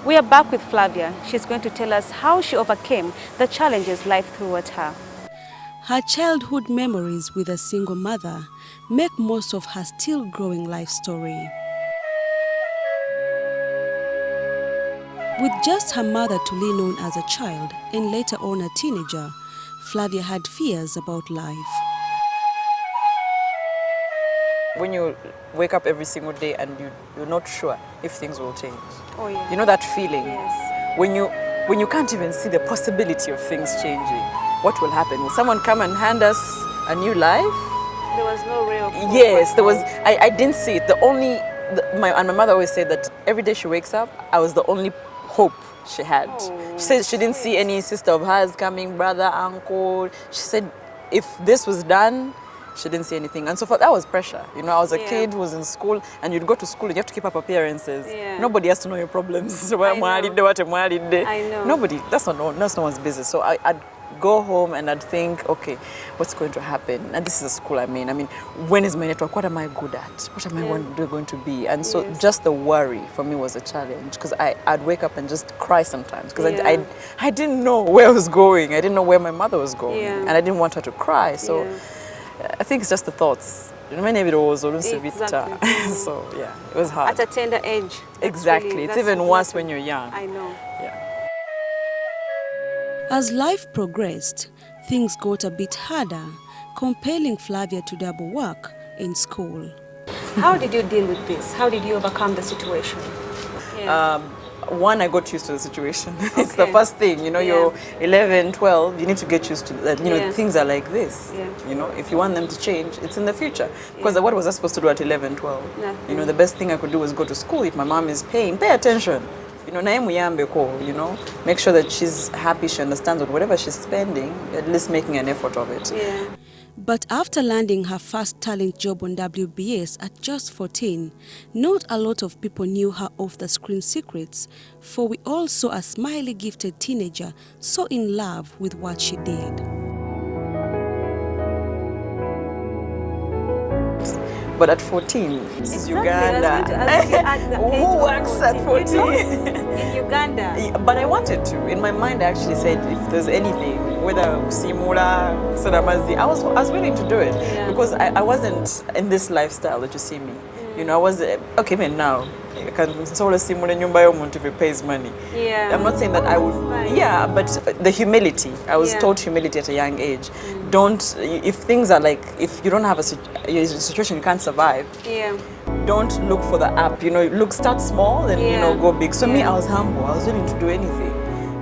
We are back with Flavia. She's going to tell us how she overcame the challenges life threw at her. Her childhood memories with a single mother make most of her still growing life story. With just her mother to lean on as a child and later on a teenager, Flavia had fears about life. When you wake up every single day and you're not sure if things will change. Oh, yeah. You know that feeling? Yes. When you can't even see the possibility of things changing. What will happen? Will someone come and hand us a new life? There was no real hope. Yes, there was. I didn't see it. My mother always said that every day she wakes up, I was the only hope she had. Oh, she said she didn't see any sister of hers coming, brother, uncle. She said if this was done, she didn't see anything. And so that was pressure. You know, I was a kid who was in school, and you'd go to school and you have to keep up appearances. Yeah. Nobody has to know your problems. I know. Nobody. That's no one's business. So I'd go home and I'd think, okay, what's going to happen? And this is the school I'm in. I mean, when is my network? What am I good at? What am I going to be? And so just the worry for me was a challenge, because I'd wake up and just cry sometimes, because I didn't know where I was going. I didn't know where my mother was going, and I didn't want her to cry. So I think it's just the thoughts. Many of it was Exactly. So yeah, it was hard. At a tender age. Exactly. It's even worse when you're young. I know. Yeah. As life progressed, things got a bit harder, compelling Flavia to double work in school. How did you deal with this? How did you overcome the situation? One, I got used to the situation. It's the first thing, you know, you're 11, 12, you need to get used to that, you know, things are like this. You know, if you want them to change, it's in the future. Because what was I supposed to do at 11, 12? Nothing. You know, the best thing I could do was go to school. If my mom is paying, pay attention. You know, you know, make sure that she's happy, she understands that whatever she's spending, at least making an effort of it. Yeah. But after landing her first talent job on WBS at just 14, not a lot of people knew her off-the-screen secrets, for we all saw a smiley, gifted teenager so in love with what she did. But at 14, this is Uganda. Who works at 14? In Uganda. But I wanted to. In my mind, I actually said, if there's anything, whether Simula, Sadamazi, I was willing to do it. Because I wasn't in this lifestyle that you see me. You know, I was, okay, even now, I can sort of Simula nyumba yomuntu if it pays money. Yeah. I'm not saying that I would, but the humility. I was taught humility at a young age. Don't, if things are like, if you don't have a situation you can't survive, don't look for the app, you know, start small and, you know, go big. So me, I was humble. I was willing to do anything.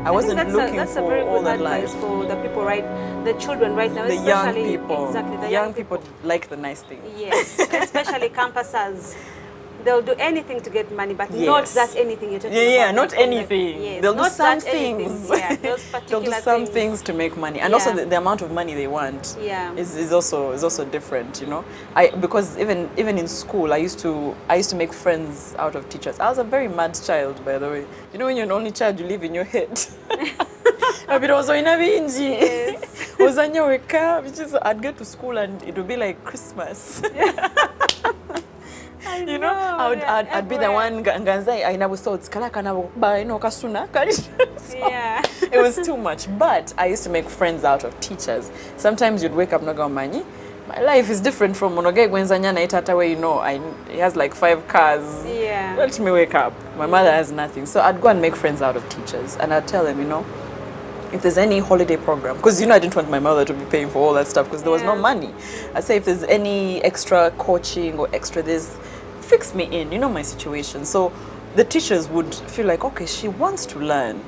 I wasn't looking that's for a very all good that advice life. for the people, the children right now, The young especially people. Exactly, the young people like the nice things. Yes, especially campusers. They'll do anything to get money, but not that anything you're talking about. Not anything. Yes, They'll do not some that things. anything. Those They'll do particular some things to make money, and also the amount of money they want is also different. You know, because even in school, I used to make friends out of teachers. I was a very mad child, by the way. You know, when you're an only child, you live in your head. Which is I'd get to school and it would be like Christmas. You know, I'd be the one ganzai I never thought kasuna. It was too much, but I used to make friends out of teachers. Sometimes you'd wake up nagamani. My life is different from Monoge Gwenzanya Naitata, where, you know, he has like 5 cars. Let me wake up. My mother has nothing. So I'd go and make friends out of teachers, and I'd tell them, you know, if there's any holiday program, because, you know, I didn't want my mother to be paying for all that stuff because there was no money. I'd say if there's any extra coaching or extra this, fix me in, you know my situation. So the teachers would feel like, okay, she wants to learn.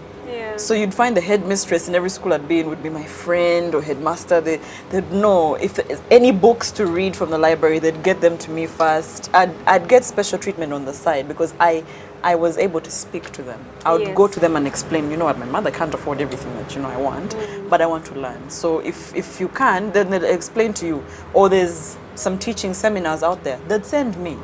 So you'd find the headmistress in every school I'd be in would be my friend or headmaster. They'd know if there's any books to read from the library, they'd get them to me first. I'd get special treatment on the side because I was able to speak to them. I would go to them and explain, you know what, my mother can't afford everything that, you know, I want, but I want to learn. So if you can, then they'll explain to you. Or there's some teaching seminars out there, they'd send me.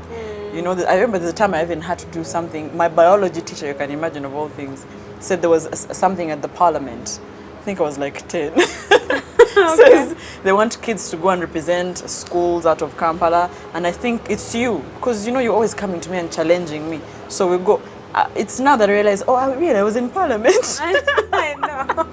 You know, I remember the time I even had to do something. My biology teacher, you can imagine of all things, said there was something at the parliament. I think I was like 10. Says they want kids to go and represent schools out of Kampala, and I think it's you, because, you know, you're always coming to me and challenging me. So we go, it's now that I realize, oh, I was in Parliament. I know.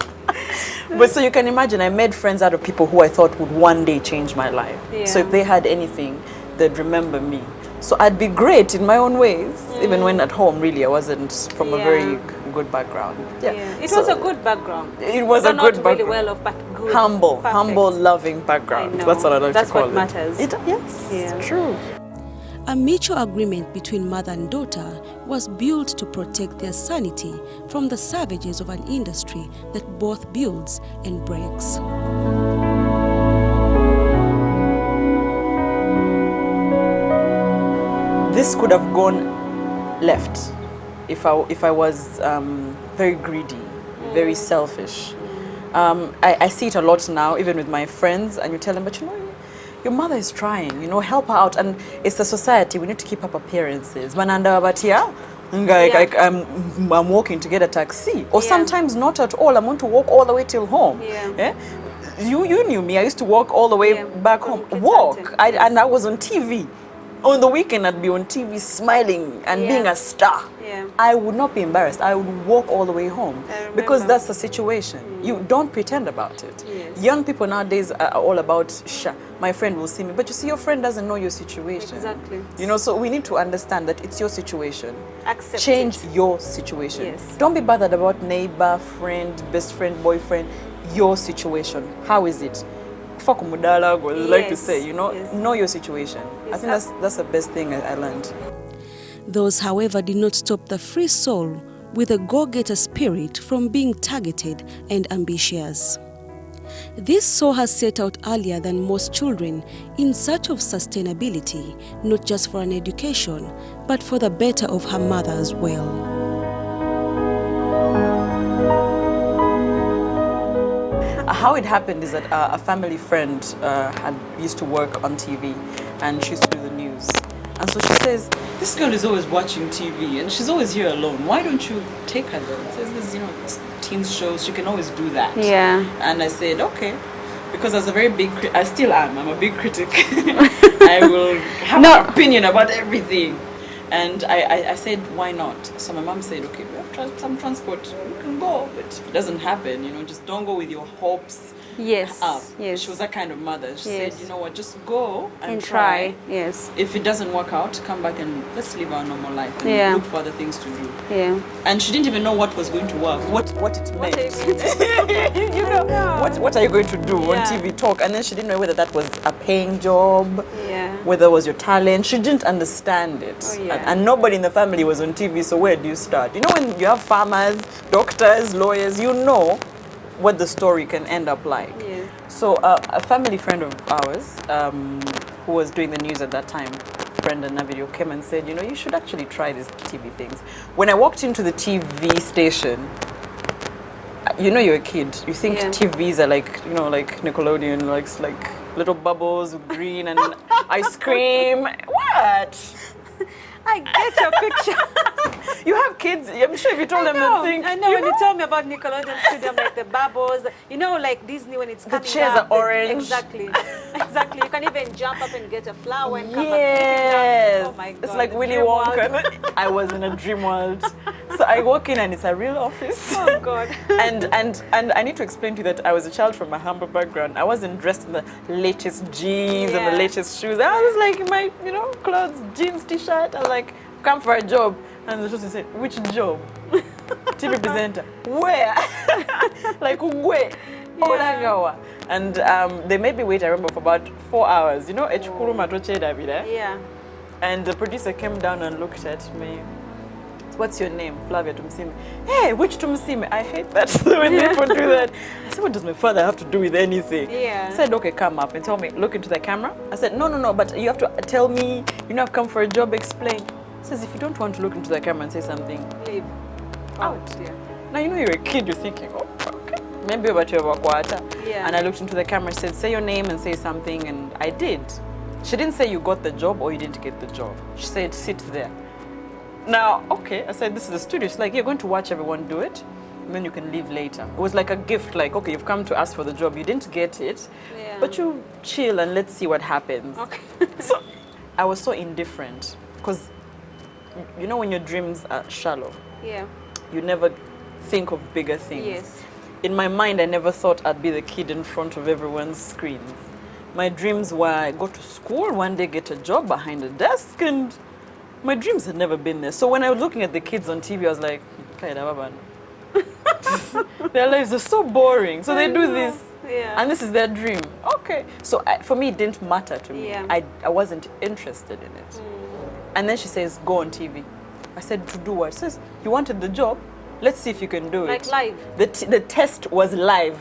But so you can imagine, I made friends out of people who I thought would one day change my life. Yeah. So if they had anything, they'd remember me. So I'd be great in my own ways, even when at home, really, I wasn't from a very good background. Yeah. It was a good background. It was a good not background. Really well off, but good. Humble, Perfect. humble, loving background. I know. That's what I like That's to call what matters. Yes, Yeah. true. A mutual agreement between mother and daughter was built to protect their sanity from the savages of an industry that both builds and breaks. This could have gone left if I was very greedy, very selfish. I see it a lot now, even with my friends, and you tell them, but you know, your mother is trying, you know, help her out. And it's the society, we need to keep up appearances. I'm walking to get a taxi. Or sometimes not at all, I want to walk all the way till home. Yeah. You knew me, I used to walk all the way back home. From Walk. Kingston, And I was on TV. On the weekend, I'd be on TV smiling and being a star. Yeah. I would not be embarrassed. I would walk all the way home because that's the situation. You don't pretend about it. Yes. Young people nowadays are all about, my friend will see me. But you see, your friend doesn't know your situation. Exactly. You know, so we need to understand that it's your situation. Accept Change it. your situation. Yes. Don't be bothered about neighbor, friend, best friend, boyfriend. Your situation. How is it? Fuck mudala, I like to say, you know, know your situation. Yes, I think that's the best thing I learned. Those, however, did not stop the free soul with a go-getter spirit from being targeted and ambitious. This saw her set out earlier than most children in search of sustainability, not just for an education, but for the better of her mother as well. How it happened is that a family friend had used to work on TV, and she used to do the news. And so she says, this girl is always watching TV and she's always here alone. Why don't you take her there? It says this, you know, teens shows, she can always do that. Yeah. And I said, okay. Because as a very big, I still am, I'm a big critic. I will have an opinion about everything. And I said, why not? So my mom said, okay, we have some transport, we can go, but if it doesn't happen, you know, just don't go with your hopes up. Yes. She was that kind of mother. She Yes. said, you know what, just go and try. Yes. If it doesn't work out, come back and let's live our normal life and Yeah. look for other things to do. Yeah. And she didn't even know what was going to work, what it meant. You know, What are you going to do on Yeah. TV talk? And then she didn't know whether that was a paying job, Yeah. whether it was your talent. She didn't understand it. Oh, yeah. And nobody in the family was on TV, so where do you start? You know, when you have farmers, doctors, lawyers, you know what the story can end up like. Yeah. So a family friend of ours who was doing the news at that time, Brendan Navidio, came and said, you know, you should actually try these TV things. When I walked into the TV station, you know, you're a kid. You think TVs are like, you know, like Nickelodeon, like little bubbles with green and ice cream. What? I get your picture. You have kids. I'm sure if you told them the thing. I know. When you told me about Nickelodeon Studio, like the bubbles, you know, like Disney when it's coming The chairs up, are orange. Exactly. Exactly. You can even jump up and get a flower and come Yes. up. Oh my God. It's like Willy Dream world. Wonka. I was in a dream world. So I walk in and it's a real office. Oh God. And I need to explain to you that I was a child from a humble background. I wasn't dressed in the latest jeans and the latest shoes. I was like in my, you know, clothes, jeans, t-shirt. I was like, come for a job. And the person said, which job? TV presenter. Where? Like, where? Olagawa. And they made me wait, I remember, for about 4 hours. You know, Yeah. and the producer came down and looked at me. What's your name? Flavia Tumusiime. Hey, which Tumusiime? I hate that when people do that. I said, what does my father have to do with anything? Yeah. I said, okay, come up and tell me, look into the camera. I said, no, but you have to tell me, you know, I've come for a job, explain. He says, if you don't want to look into the camera and say something, Leave. out. Yeah. Now, you know, you're a kid, you're thinking, oh, okay, maybe about your quarter. Yeah. And I looked into the camera and said, say your name and say something, and I did. She didn't say you got the job or you didn't get the job. She said, sit there. Now, okay, I said, this is the studio. She's like, you're going to watch everyone do it, and then you can leave later. It was like a gift, like, okay, you've come to ask for the job. You didn't get it, but you chill and let's see what happens. Okay. So I was so indifferent because you know when your dreams are shallow, Yeah. you never think of bigger things. Yes. In my mind, I never thought I'd be the kid in front of everyone's screens. My dreams were I go to school, one day get a job behind a desk, and my dreams had never been there. So when I was looking at the kids on TV, I was like, their lives are so boring. So they do this, and this is their dream. Okay. So for me, it didn't matter to me. Yeah. I wasn't interested in it. And then she says, go on TV. I said, to do what? She says, you wanted the job? Let's see if you can do it. Like live? The test was live.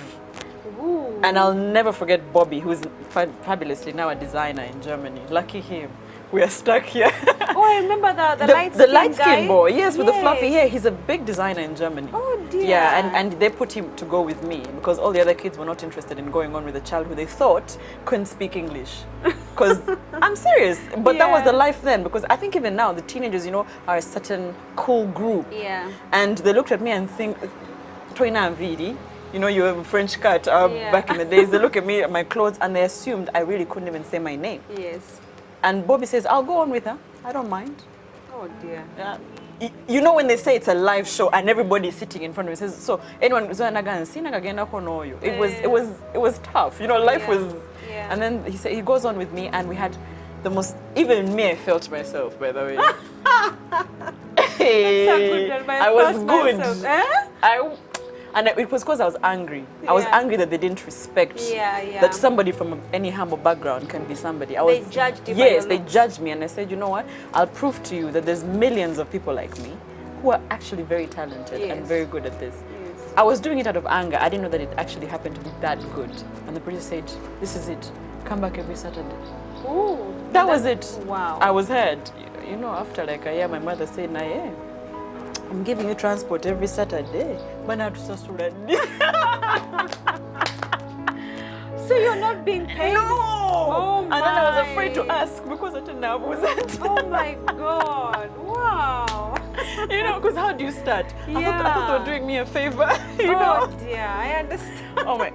Ooh. And I'll never forget Bobby, who's fabulously now a designer in Germany. Lucky him. We are stuck here. Oh, I remember the light-skinned boy, yes, with the fluffy hair. He's a big designer in Germany. Oh, dear. Yeah, and they put him to go with me because all the other kids were not interested in going on with a child who they thought couldn't speak English. Because I'm serious, but that was the life then. Because I think even now the teenagers, you know, are a certain cool group. Yeah. And they looked at me and think, Toina and Vidi, you know, you have a French cut back in the days. They look at me, at my clothes, and they assumed I really couldn't even say my name. Yes. And Bobby says, I'll go on with her. I don't mind. Oh, dear. Yeah. You know when they say it's a live show and everybody is sitting in front of me, says, so anyone who's it was tough. You know, life was. Yeah. And then he goes on with me, and we had the most. Even me, I felt myself. By the way, I was good. And it was because I was angry. I was angry that they didn't respect that somebody from any humble background can be somebody. They judged you. Yes, they judged me, and I said, you know what? I'll prove to you that there's millions of people like me who are actually very talented and very good at this. Yes. I was doing it out of anger. I didn't know that it actually happened to be that good. And the producer said, this is it. Come back every Saturday. Ooh, that was it. Wow. I was heard. You know, after like a year, my mother said, I'm giving you transport every Saturday. So you're not being paid? No! Oh my. And then I was afraid to ask because I didn't know was Oh my God. Wow. You know, because how do you start? I thought they were doing me a favor. You know? Oh dear, I understand. Oh my.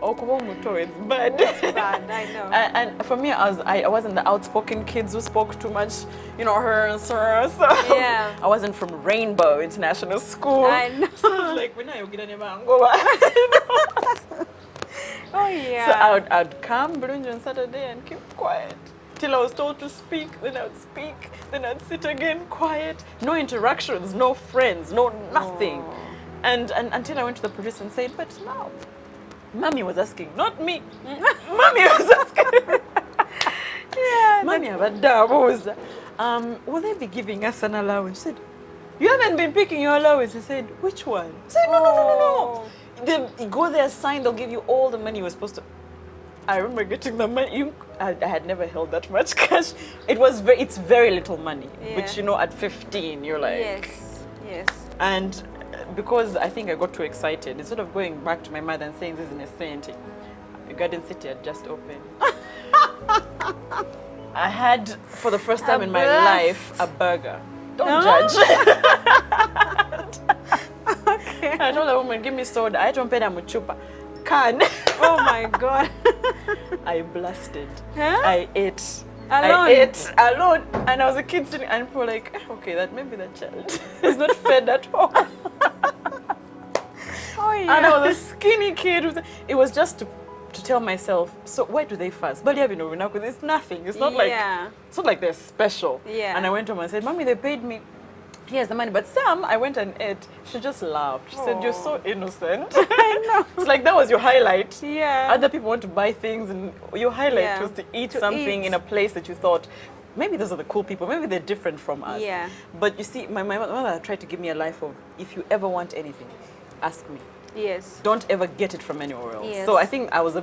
It's bad. It's bad, I know. And for me, I wasn't the outspoken kids who spoke too much, you know, her and sir. So yeah. I wasn't from Rainbow International School. I know. So I was like, when are you getting a mango? Oh yeah. So I'd come Brunj on Saturday and keep quiet till I was told to speak. Then I'd speak. Then I'd sit again quiet. No interactions, no friends, no nothing. Oh. And until I went to the producer and said, but now. Mommy was asking, not me. Mommy was asking. Yeah. Mommy, will they be giving us an allowance? She said, you haven't been picking your allowance. I said, which one? I said, no. They go there, sign, they'll give you all the money you were supposed to. I remember getting the money. I had never held that much cash. It's very little money. Yeah. Which, you know, at 15, you're like. Yes. And because I think I got too excited, instead of going back to my mother and saying this is a saint, the Garden City had just opened. I had, for the first time in my life, a burger. Don't judge. Okay. I told the woman, give me soda. I don't pay them chupa. Can. Oh my God. I blasted. Huh? I ate. Alone? I ate alone. And I was a kid sitting, and people were like, okay, that maybe that child is not fed at home. Oh yeah. And I was a skinny kid. It was just to tell myself, so why do they fast? But it's nothing. It's not like they're special. Yeah. And I went home and said, Mommy, they paid me. Here's the money. But Sam, I went and ate. She just laughed. She said, you're so innocent. I know. It's like that was your highlight. Yeah. Other people want to buy things, and your highlight was to eat something in a place that you thought, maybe those are the cool people. Maybe they're different from us. Yeah. But you see, my mother tried to give me a life of, if you ever want anything, ask me. Yes. Don't ever get it from anywhere else. Yes. So I think I was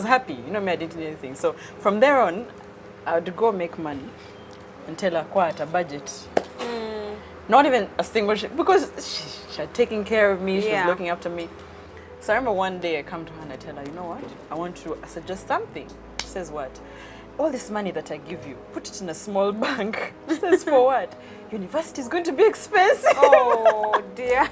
happy. You know me, I didn't need anything. So from there on, I would go make money and tell her, quite a budget. Not even a single because she had taken care of me. She was looking after me. So I remember one day I come to her and I tell her, you know what? I suggest something. She says, what? All this money that I give you, put it in a small bank. She says, for what? University is going to be expensive. Oh dear.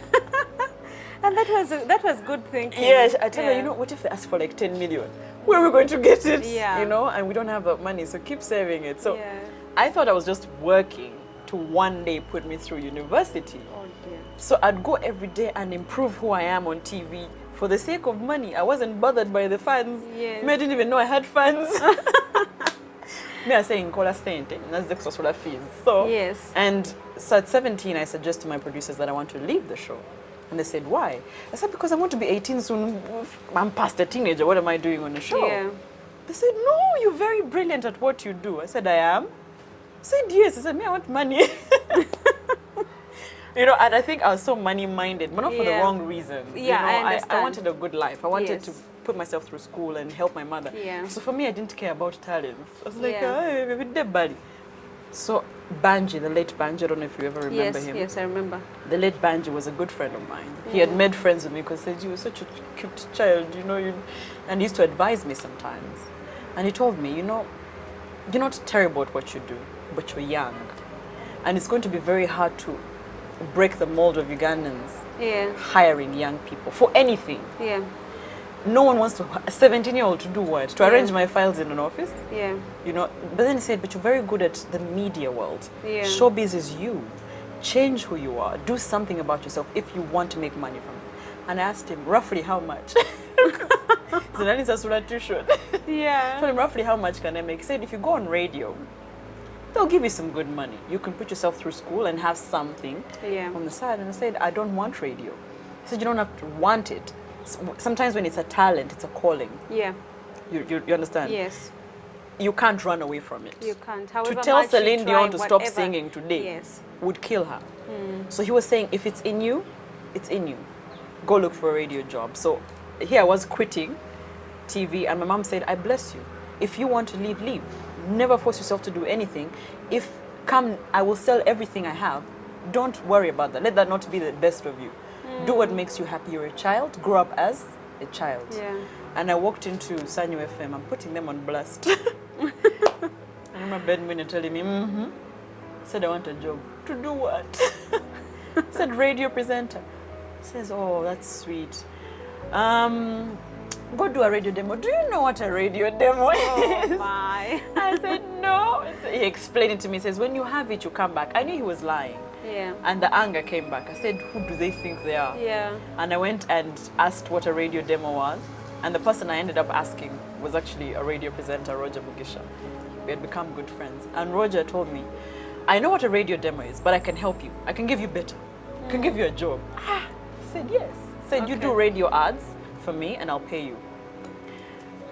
And that was good thinking. Yes, I tell her, you know, what if they ask for like 10 million? Where are we going to get it? Yeah. You know, and we don't have that money, so keep saving it. So I thought I was just working to one day put me through university. Oh dear. So I'd go every day and improve who I am on TV for the sake of money. I wasn't bothered by the fans. Yes. I didn't even know I had fans. Me, I say in Kola Sente, that's the extra fees. So, Yes. and so at 17, I suggested to my producers that I want to leave the show. And they said, why? I said, because I want to be 18 soon. I'm past a teenager. What am I doing on the show? Yeah. They said, no, you're very brilliant at what you do. I said, I am? I said, yes. I said, me, I want money. You know, and I think I was so money-minded, but not for the wrong reasons. Yeah, you know, I understand. I wanted a good life. I wanted Yes. to put myself through school and help my mother. Yeah. So for me, I didn't care about talents. I was like, Yeah. hey, with the body. So Banji, the late Banji, I don't know if you ever remember Yes, him. yes, I remember. The late Banji was a good friend of mine. He had made friends with me because he said, you were such a cute child, you know. And he used to advise me sometimes. And he told me, you know, you're not terrible at what you do, but you're young. And it's going to be very hard to break the mold of Ugandans Yeah. hiring young people for anything. Yeah. No one wants to, a 17-year-old to do what? To arrange my files in an office? Yeah. You know, but then he said, but you're very good at the media world. Yeah. Showbiz is you. Change who you are. Do something about yourself if you want to make money from it. And I asked him, roughly how much? So then it's too short. I Yeah. told him, roughly how much can I make? He said, if you go on radio, they'll give you some good money. You can put yourself through school and have something Yeah. on the side. And I said, I don't want radio. He said, you don't have to want it. Sometimes when it's a talent, it's a calling. Yeah. You understand? Yes. You can't run away from it. You can't. However To tell much you Celine try, Dion to stop whatever. singing today Yes. would kill her. So he was saying, if it's in you, it's in you. Go look for a radio job. So here I was quitting TV, and my mom said, I bless you. If you want to leave, leave. Never force yourself to do anything. If I will sell everything I have. Don't worry about that. Let that not be the best of you. Do what makes you happy. You're a child. Grow up as a child. Yeah. And I walked into Sanyu FM. I'm putting them on blast. I remember Bedwin telling me, said I want a job. To do what? Said radio presenter. Says, oh, that's sweet. Go do a radio demo. Do you know what a radio demo is? Oh my. I said, no. So he explained it to me. He says, when you have it, you come back. I knew he was lying. Yeah. And the anger came back. I said, who do they think they are? Yeah. And I went and asked what a radio demo was. And the person I ended up asking was actually a radio presenter, Roger Mugisha. We had become good friends. And Roger told me, I know what a radio demo is, but I can help you. I can give you better. I can give you a job. I said, yes. Said, you do radio ads for me and I'll pay you.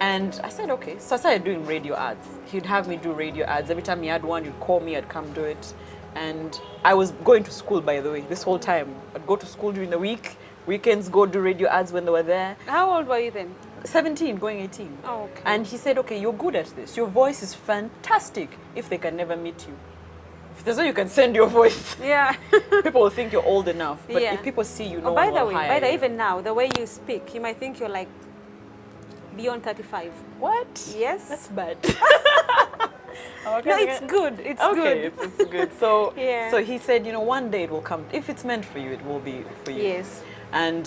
And I said, okay. So I started doing radio ads. He'd have me do radio ads. Every time he had one, he'd call me, I'd come do it. And I was going to school, by the way, this whole time. I'd go to school during the week, weekends, go do radio ads when they were there. How old were you then? 17, going 18. Oh, okay. And he said, okay, you're good at this. Your voice is fantastic if they can never meet you. If there's no you can send your voice, Yeah. people will think you're old enough. But Yeah. if people see you, no Oh, by one the will way, hire you. even now, the way you speak, you might think you're like beyond 35. What? Yes. That's bad. No, it's good. It's Okay, good. it's good. So, Yeah. so he said, you know, one day it will come. If it's meant for you, it will be for you. Yes. And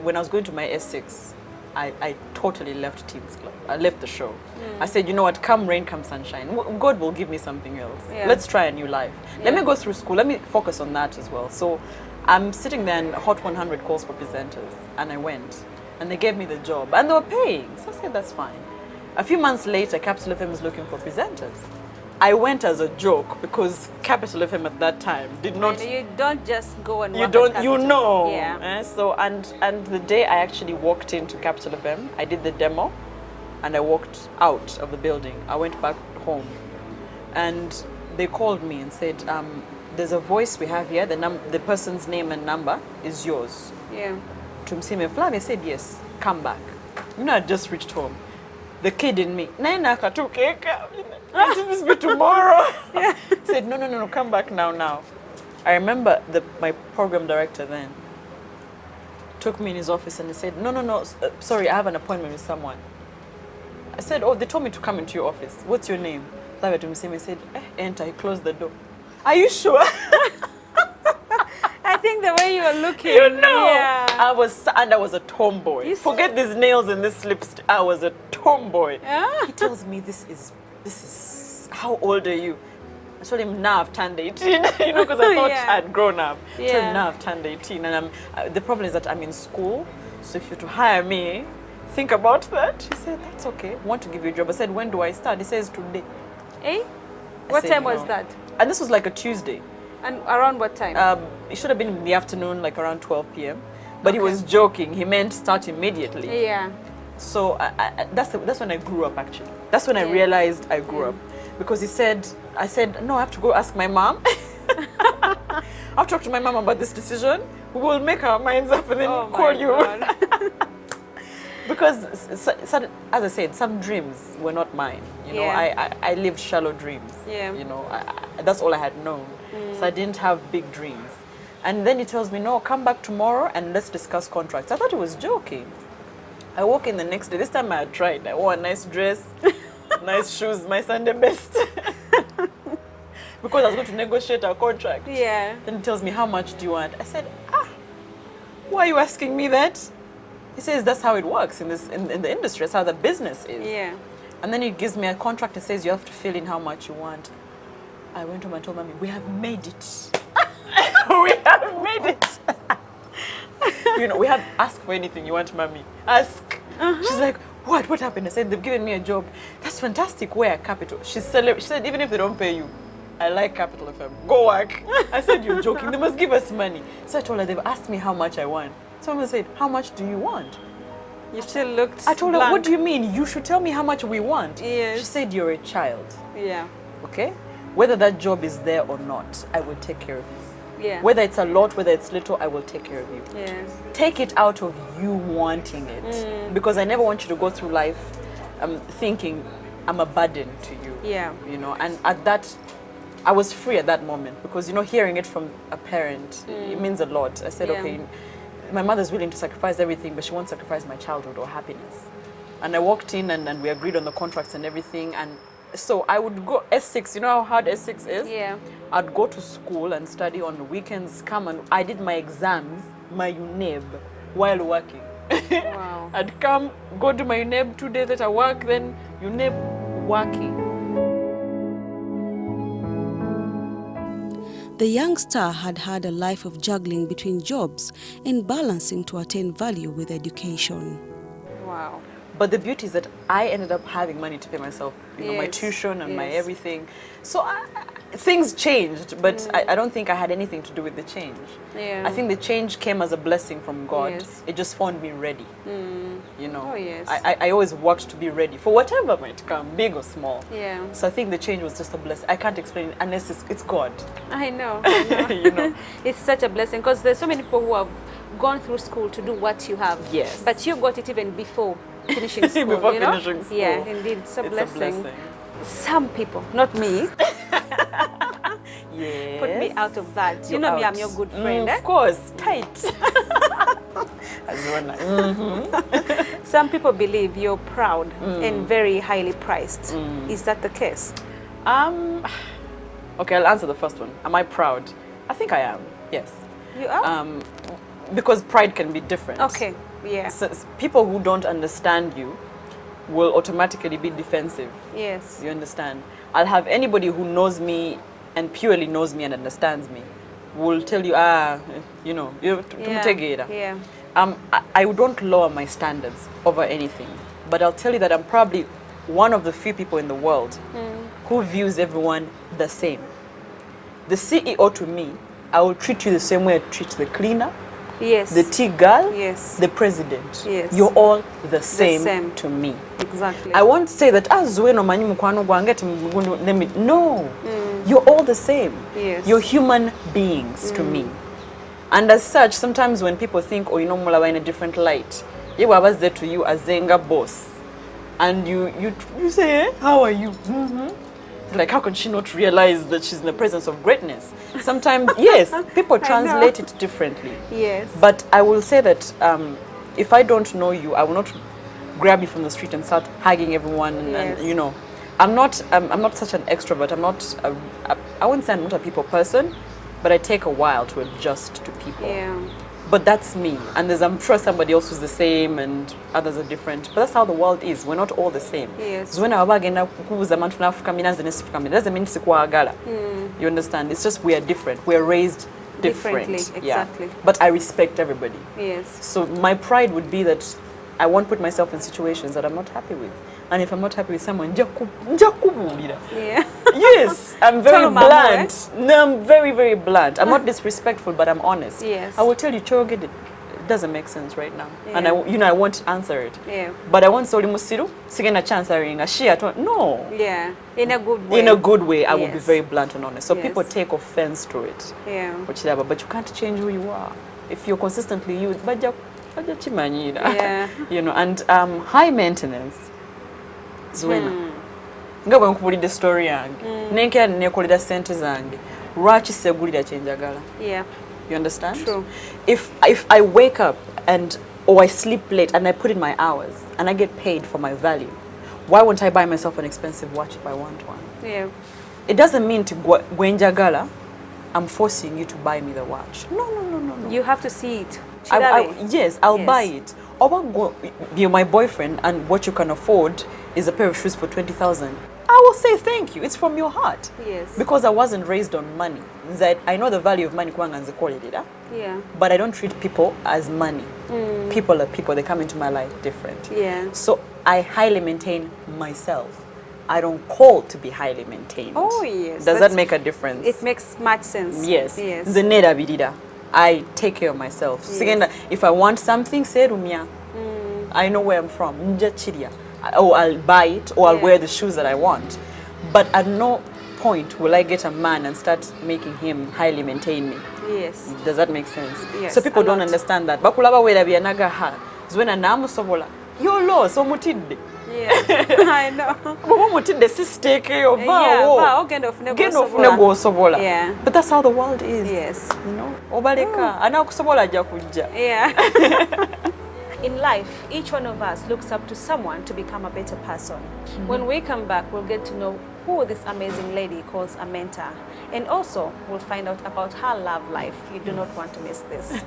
when I was going to my S6, I totally left Teams Club. I left the show. I said, you know what, come rain, come sunshine. God will give me something else. Yeah. Let's try a new life. Let me go through school. Let me focus on that as well. So I'm sitting there in Hot 100 calls for presenters. And I went. And they gave me the job. And they were paying. So I said, that's fine. A few months later, Capital FM was looking for presenters. I went as a joke because Capital FM at that time did not... You don't just go and You work don't, at you Capital. know. Yeah. So, and the day I actually walked into Capital FM, I did the demo and I walked out of the building. I went back home and they called me and said, there's a voice we have here, the person's name and number is yours. Yeah. Tumusiime. Flavia said, yes, come back. You know, I just reached home. The kid in me, Naina katukeka. This be tomorrow. Said, no, come back now. I remember my program director then took me in his office and he said, no, sorry, I have an appointment with someone. I said, oh, they told me to come into your office. What's your name? Flavia Tumusiime said, enter. He closed the door. Are you sure? I think the way you were looking. You know, Yeah. I was a tomboy. You Forget these nails and this lipstick. I was a tomboy. Yeah. He tells me, this is, how old are you? I told him now I've turned 18, you know, because I thought I'd grown up. I told him now I've turned 18, and the problem is that I'm in school, so if you're to hire me, think about that. He said, that's okay, I want to give you a job. I said, when do I start? He says, today. Eh? What time was that? And this was like a Tuesday. And around what time? It should have been in the afternoon, like around 12 p.m. But he was joking. He meant start immediately. Yeah. So that's when I grew up, actually. That's when I realized I grew up. Because I said, no, I have to go ask my mom. I'll talk to my mom about this decision. We will make our minds up and then call you. Because, as I said, some dreams were not mine. You know, I lived shallow dreams. Yeah. You know, that's all I had known. So I didn't have big dreams. And then he tells me, no, come back tomorrow and let's discuss contracts. I thought he was joking. I woke in the next day. This time I had tried. I wore a nice dress, nice shoes, my Sunday best. Because I was going to negotiate our contract. Yeah. Then he tells me, how much do you want? I said, why are you asking me that? He says, that's how it works in the industry. That's how the business is. Yeah. And then he gives me a contract and says, you have to fill in how much you want. I went home and told Mommy, we have made it. We have made it. You know, we have asked for anything you want, Mommy. Ask. She's like, what? What happened? I said, they've given me a job. That's fantastic. Where? Capital. She said, even if they don't pay you, I like Capital FM. Go work. I said, you're joking. They must give us money. So I told her, they've asked me how much I want. Someone said, how much do you want? You still looked I told blank. her, what do you mean? You should tell me how much we want. Yes. She said, you're a child. Yeah. Okay? Whether that job is there or not, I will take care of you. Yeah. Whether it's a lot, whether it's little, I will take care of you. Yes. Take it out of you wanting it. Because I never want you to go through life thinking I'm a burden to you. Yeah. You know, and at that, I was free at that moment. Because, you know, hearing it from a parent, it means a lot. I said, okay, my mother's willing to sacrifice everything, but she won't sacrifice my childhood or happiness. And I walked in and we agreed on the contracts and everything. And so I would go S6, you know how hard S6 is? Yeah. I'd go to school and study on the weekends, come and I did my exams, my UNEB, while working. Wow. I'd come, go do my UNEB 2 days later, work, then UNEB working. The young star had had a life of juggling between jobs and balancing to attain value with education. Wow. But the beauty is that I ended up having money to pay myself, you know, my tuition and my everything. So things changed, but I don't think I had anything to do with the change. Yeah. I think the change came as a blessing from God. Yes. It just found me ready. You know, I always worked to be ready for whatever might come, big or small. Yeah. So I think the change was just a blessing. I can't explain it unless it's God. I know. I know. You know, it's such a blessing because there's so many people who have gone through school to do what you have. Yes. But you got it even before finishing school. Before you know? finishing school. Yeah, indeed. It's a blessing. Some people, not me. Yes. Put me out of that. You know me, I'm your good friend. Of course, tight. Some people believe you're proud and very highly priced. Is that the case? Okay, I'll answer the first one. Am I proud? I think I am, yes. You are? Because pride can be different. Okay, yeah. So, people who don't understand you will automatically be defensive. Yes. You understand? I'll have anybody who knows me and purely knows me and understands me will tell you, you know, yeah. I don't lower my standards over anything, but I'll tell you that I'm probably one of the few people in the world who views everyone the same. The CEO to me, I will treat you the same way I treat the cleaner, yes, the tea girl, yes, the president. Yes. You're all the same to me. Exactly. I won't say that no. You're all the same. Yes. You're human beings to me. And as such, sometimes when people think, oh, you know, Mulawa in a different light, I was there to you as Zenga boss. And you say, how are you? Like, how can she not realize that she's in the presence of greatness? Sometimes, yes, people translate it differently. Yes. But I will say that if I don't know you, I will not grab you from the street and start hugging everyone. And you know, I'm not such an extrovert. I wouldn't say I'm not a people person, but I take a while to adjust to people. Yeah. But that's me. And I'm sure somebody else who's the same and others are different. But that's how the world is. We're not all the same. Yes. So when I doesn't mean You understand? It's just we are different. We are raised different. Differently, exactly. Yeah. But I respect everybody. Yes. So my pride would be that I won't put myself in situations that I'm not happy with. And if I'm not happy with someone, Yeah. yes, I'm very Tell mama, blunt. No, I'm very, very blunt. I'm not disrespectful, but I'm honest. Yes. I will tell you, Chogede, it doesn't make sense right now. Yeah. And I won't answer it. Yeah. But I want Soli Musiru, second a chance I ring a share. No. Yeah. In a good way. In a good way, I will be Yes. very blunt and honest. So Yes. people take offense to it. Yeah. But you can't change who you are. If you're consistently you, Yeah. you know, and high maintenance. Zwena. Nga bwe nkubulidde story yange. Nenkera nekolera sente zange. Lwaki segulira kyenjagala? Yeah. You understand? True. If I wake up or I sleep late and I put in my hours and I get paid for my value, why won't I buy myself an expensive watch if I want one? Yeah. It doesn't mean to gwenjagala, I'm forcing you to buy me the watch. No. You have to see it. Yes, I'll Yes. buy it. Or you're my boyfriend and what you can afford is a pair of shoes for 20,000. I will say thank you. It's from your heart. Yes. Because I wasn't raised on money. That I know the value of money, Yeah. but I don't treat people as money. People are people. They come into my life different. Yeah. So I highly maintain myself. I don't call to be highly maintained. Oh, yes. Does that make a difference? It makes much sense. Yes. Yes. I take care of myself. Yes. If I want something, say rumia. I know where I'm from. Or I'll buy it, or I'll wear the shoes that I want. But at no point will I get a man and start making him highly maintain me. Yes. Does that make sense? Yes, So people a don't lot. understand that. Bakulaba wera byanaga ha. Zwena namusobola. Yo lo so mutidde. Yeah. I know. Bwo mutidde sisteke yo Yeah, vaawo. wow, genda ofune gwosobola. Yeah. But that's how the world is. Yes. You know? Obaleka anakusobola ajja kujja. Yeah. In life, each one of us looks up to someone to become a better person. When we come back, we'll get to know who this amazing lady calls a mentor. And also, we'll find out about her love life. You do not want to miss this.